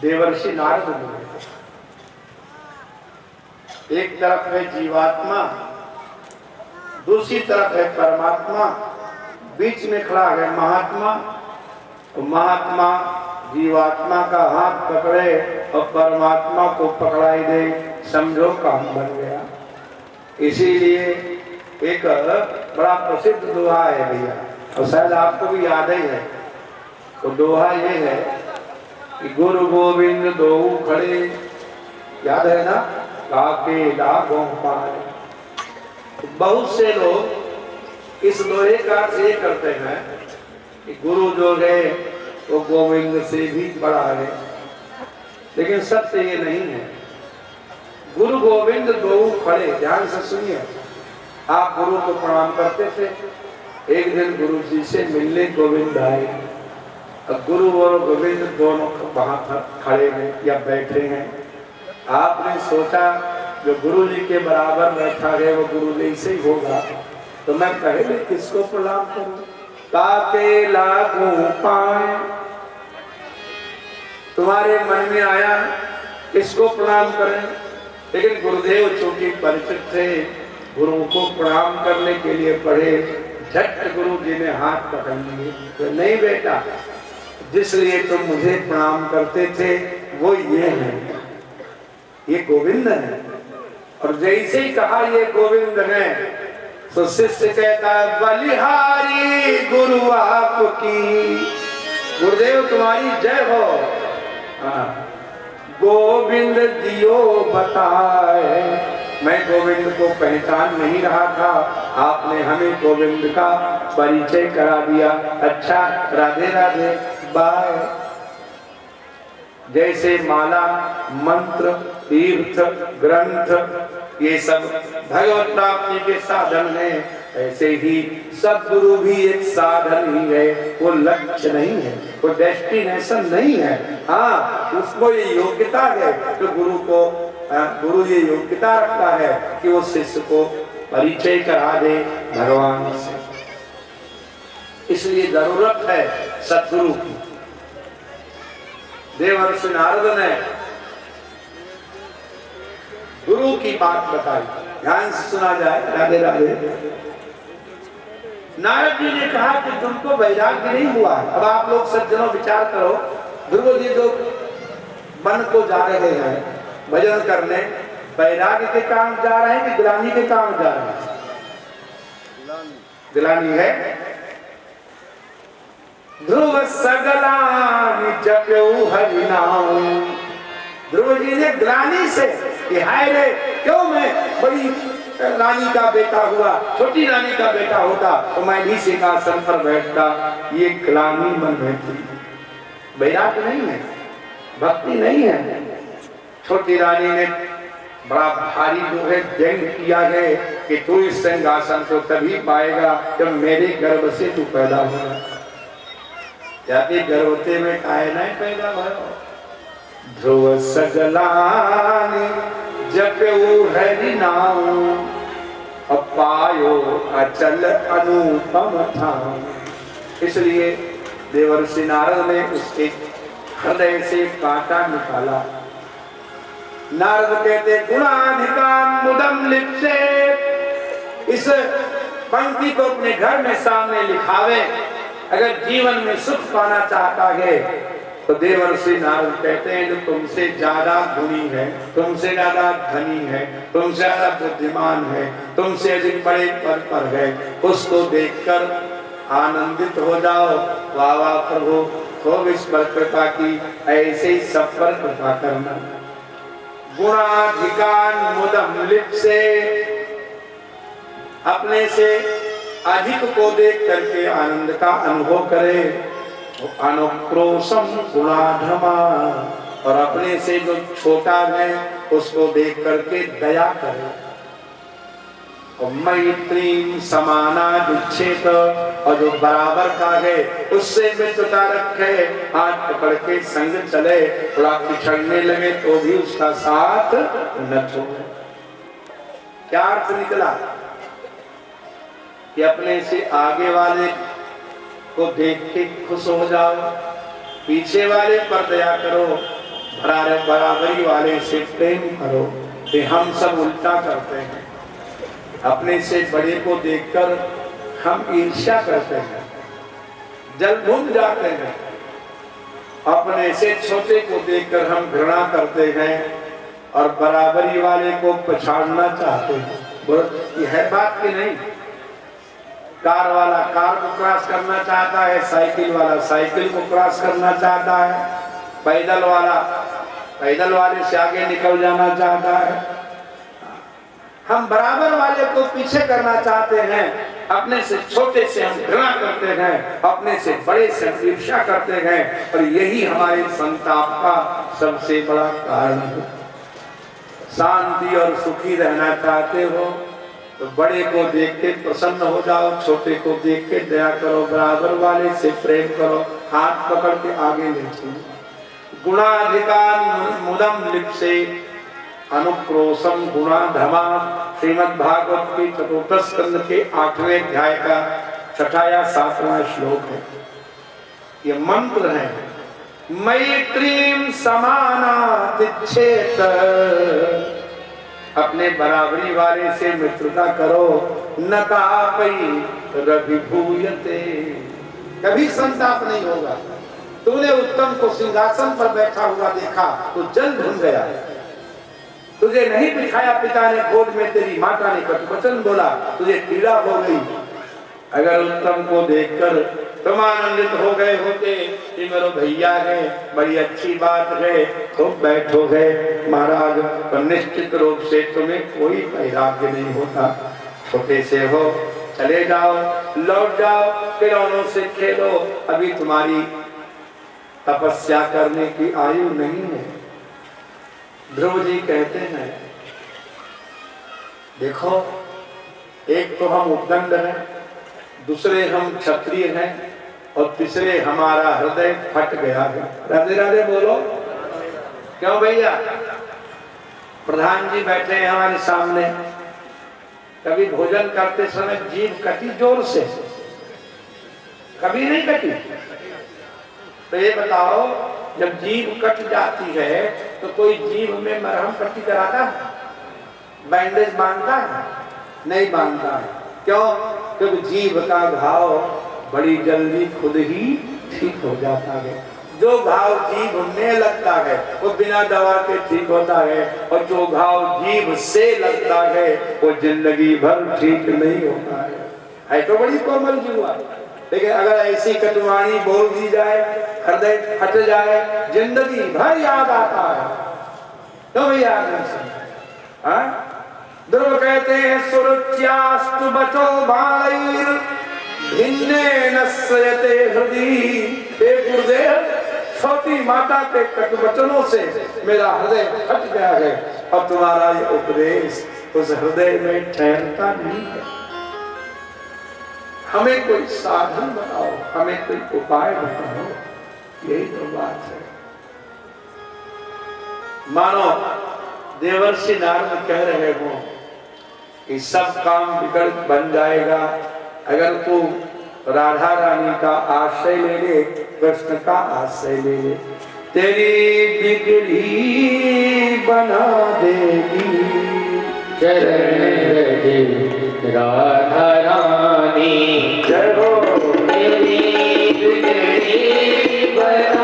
देवर्षि नारद मुनि। एक तरफ है जीवात्मा, दूसरी तरफ है परमात्मा, बीच में खड़ा है महात्मा। तो महात्मा जीवात्मा का हाथ पकड़े और परमात्मा को पकड़ाई दे, समझो काम बन गया। इसीलिए एक बड़ा प्रसिद्ध दोहा है भैया, और शायद आपको भी याद ही है। तो दोहा ये है कि गुरु गोविंद दो खड़े, याद है ना, काके लागों पाए। तो बहुत से लोग इस दोहे का अर्थ ये करते हैं कि गुरु जो है वो गोविंद से भी बड़ा है, लेकिन सत्य ये नहीं है। गुरु गोविंद दो खड़े, ध्यान से सुनिए। आप गुरु को प्रणाम करते थे, एक दिन गुरु जी से मिलने गोविंद आए, और गुरु और गोविंद दोनों वहां खड़े हैं या बैठे हैं। आपने सोचा जो गुरु जी के बराबर बैठा है वो गुरु जी से ही होगा, तो मैं पहले किसको प्रणाम करूं? ताके लागू पाए, तुम्हारे मन में आया किसको प्रणाम करें? लेकिन गुरुदेव चूंकि परिचित थे, गुरु को प्रणाम करने के लिए पढ़े, झट गुरु जी ने हाथ पकड़ लिए। तो नहीं बेटा, जिसलिए तुम मुझे प्रणाम करते थे वो ये है, ये गोविंद है। और जैसे ही कहा ये गोविंद है, तो शिष्य कहता है बलिहारी गुरु आपकी, गुरुदेव तुम्हारी जय हो। गोविंद दियो बताए, मैं गोविंद को पहचान नहीं रहा था, आपने हमें गोविंद का परिचय करा दिया। अच्छा, राधे राधे, बाय। जैसे माला, मंत्र, तीर्थ, ग्रंथ ये सब भगवत प्राप्ति के साधन है, ऐसे ही सद्गुरु भी एक साधन ही है, वो लक्ष्य नहीं है, वो डेस्टिनेशन नहीं है। हाँ, उसको ये योग्यता है तो गुरु ये योग्यता रखता है कि वो शिष्य को परिचय करा दे भगवान से। इसलिए जरूरत है सद्गुरु की। देवर्षि नारद ने गुरु की बात बताई, ध्यान से सुना जाए। राधे राधे। नारद जी ने कहा कि तुमको वैराग्य नहीं हुआ। अब आप लोग सज्जनों विचार करो, ध्रुव जी जो वन को जा रहे हैं भजन करने, वैराग्य के काम जा रहे हैं कि ग्लानि के काम जा रहे हैं? ग्लानि है। ध्रुव सगलानि जप्यऊ हरि नाम, ध्रुव जी ने ग्लानि से कि हाय रे, क्यों मैं बड़ी रानी का बेटा हुआ, छोटी रानी का बेटा होता तो मैं भी सिंहासन पर बैठता। ये ग्लानि मन में थी, वैराग्य नहीं है, भक्ति नहीं है। छोटी रानी ने बड़ा भारी जो है व्यंग किया है कि तू इस सिंहासन को तभी पाएगा जब मेरे गर्भ से तू पैदा होगा। जाति गर्भवती में काहे नहीं पैदा भयो। ध्रुव सगलानि जप्यऊ हरि नाम, पायो अचल अनुपम धाम। इसलिए देवर्षि नारद ने उसके हृदय से कांटा निकाला। नारद कहते गुणाधिकां मुदम लिप्से, इस पंक्ति को अपने घर में सामने लिखावे। अगर जीवन में सुख पाना चाहता है तो देवर्षि नारद कहते हैं जो तुमसे ज्यादा गुणी है, तुमसे ज्यादा धनी है, तुमसे ज्यादा बुद्धिमान है, तुमसे अधिक बड़े पद पर है, उसको देखकर आनंदित हो जाओ। वाह वाह प्रभु, खूब इस पर कृपा की, ऐसे ही सब पर कृपा करना। गुणाधिकां मुदम लिप्से, अपने से अधिक को देख करके आनंद का अनुभव करे। अनुक्रोशम गुणाधमा, और अपने से जो छोटा है उसको देख करके दया करे। और मैत्री समाना दुच्छेद, और जो बराबर का है उससे मित्रता रखे, हाथ पकड़ के संग चले, थोड़ा पिछड़ने लगे तो भी उसका साथ न छोड़े। क्या अर्थ निकला कि अपने से आगे वाले को देख के खुश हो जाओ, पीछे वाले पर दया करो, अरे बराबरी वाले से प्रेम करो। कि हम सब उल्टा करते हैं, अपने से बड़े को देखकर हम ईर्ष्या करते हैं, जल भूल जाते हैं। अपने से छोटे को देखकर हम घृणा करते हैं और बराबरी वाले को पछाड़ना चाहते हैं। ये है बात कि नहीं? कार वाला कार को क्रॉस करना चाहता है, साइकिल वाला साइकिल को क्रॉस करना चाहता है, पैदल वाला पैदल वाले से आगे निकल जाना चाहता है। हम बराबर वाले को पीछे करना चाहते हैं, अपने से छोटे से हम घृणा करते हैं, अपने से बड़े से ईर्ष्या करते हैं, और यही हमारे संताप का सबसे बड़ा कारण है। शांति और सुखी रहना चाहते हो तो बड़े को देख के प्रसन्न हो जाओ, छोटे को देख के दया करो, बराबर वाले से प्रेम करो, हाथ पकड़ के आगे ले चलो। गुणाधिकार मुदम लिप्से अनुक्रोशम गुणाधमा, श्रीमद् भागवत के चतुर्थ स्कंद के 8वें अध्याय का 6वां या 7वां श्लोक है। ये मंत्र है। मैत्रीम समानातिच्छेत, अपने बराबरी वाले से मित्रता करो। न तापई रविभूयते, कभी संताप नहीं होगा। तूने उत्तम को सिंहासन पर बैठा हुआ देखा तो जल भून गया, तुझे नहीं बिठाया पिता ने गोद में, तेरी माता ने कटुवचन बोला, तुझे पीड़ा हो गई। अगर उत्तम को देखकर तुम आनंदित हो गए होते कि मेरे भैया है, बड़ी अच्छी बात है, तो बैठोगे महाराज, तो निश्चित रूप से तुम्हें कोई वैराग्य नहीं होता। छोटे से हो, चले जाओ, लौट जाओ, खिलौनों से खेलो, अभी तुम्हारी तपस्या करने की आयु नहीं है। ध्रुव जी कहते हैं, देखो एक तो हम उपदंड हैं, दूसरे हम क्षत्रिय हैं, और तीसरे हमारा हृदय फट गया है। राधे राधे बोलो। क्यों भैया? प्रधान जी बैठे हैं हमारे सामने, कभी भोजन करते समय जीभ कटी जोर से? कभी नहीं कटी। तो ये बताओ, जब जीभ कट जाती है तो कोई जीभ में मरहम पट्टी कराता है, बैंडेज बांधता है? नहीं बांधता है। क्यों? क्योंकि जीभ का घाव बड़ी जल्दी खुद ही ठीक हो जाता है। जो घाव जीभ में लगता है वो बिना दवा के ठीक होता है, और जो घाव जीभ से लगता है वो जिंदगी भर ठीक नहीं होता है तो बड़ी कोमल जीवा। लेकिन अगर ऐसी कटुवाणी बोल दी जाए, हृदय फट जाए, जिंदगी भर याद आता है। तो भी याद नहीं। ध्रुव कहते हैं, सुरुच्यास्तु बचो बाणैर भिन्ने नश्यते हृदय। हे गुरुदेव, छोटी माता के कटुवचनों से मेरा हृदय फट गया है, और तुम्हारा ये उपदेश उस हृदय में ठहरता नहीं है। हमें कोई साधन बताओ, हमें कोई उपाय बताओ, यही तो बात है। मानो देवर्षि नारद कह रहे हो कि सब काम बिगड़ बन जाएगा अगर तू राधा रानी का आश्रय ले ले, कृष्ण का आश्रय ले ले, तेरी बिगड़ी बना देगी चरण राधा रानी। जय हो, तेरी बिगड़ी बना